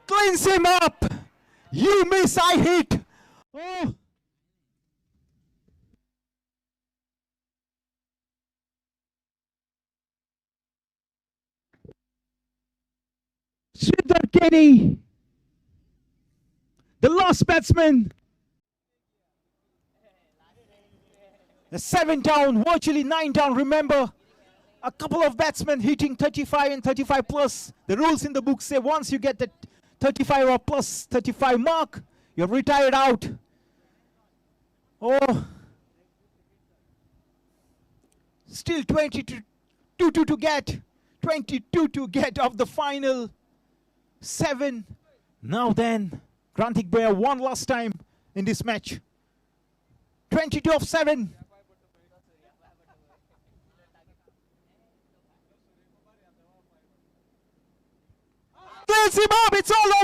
Cleans him up. You miss, I hit. Oh. Sridhar Kenny, the last batsman. 7 down, virtually 9 down. Remember, a couple of batsmen hitting 35 and 35 plus. The rules in the book say once you get the 35 or plus 35 mark, you're retired out. Oh, still 22 to get. 22 to get of the final 7. Now then, Granthik Brea won last time in this match. 22 of 7. Cleans him up, it's all over.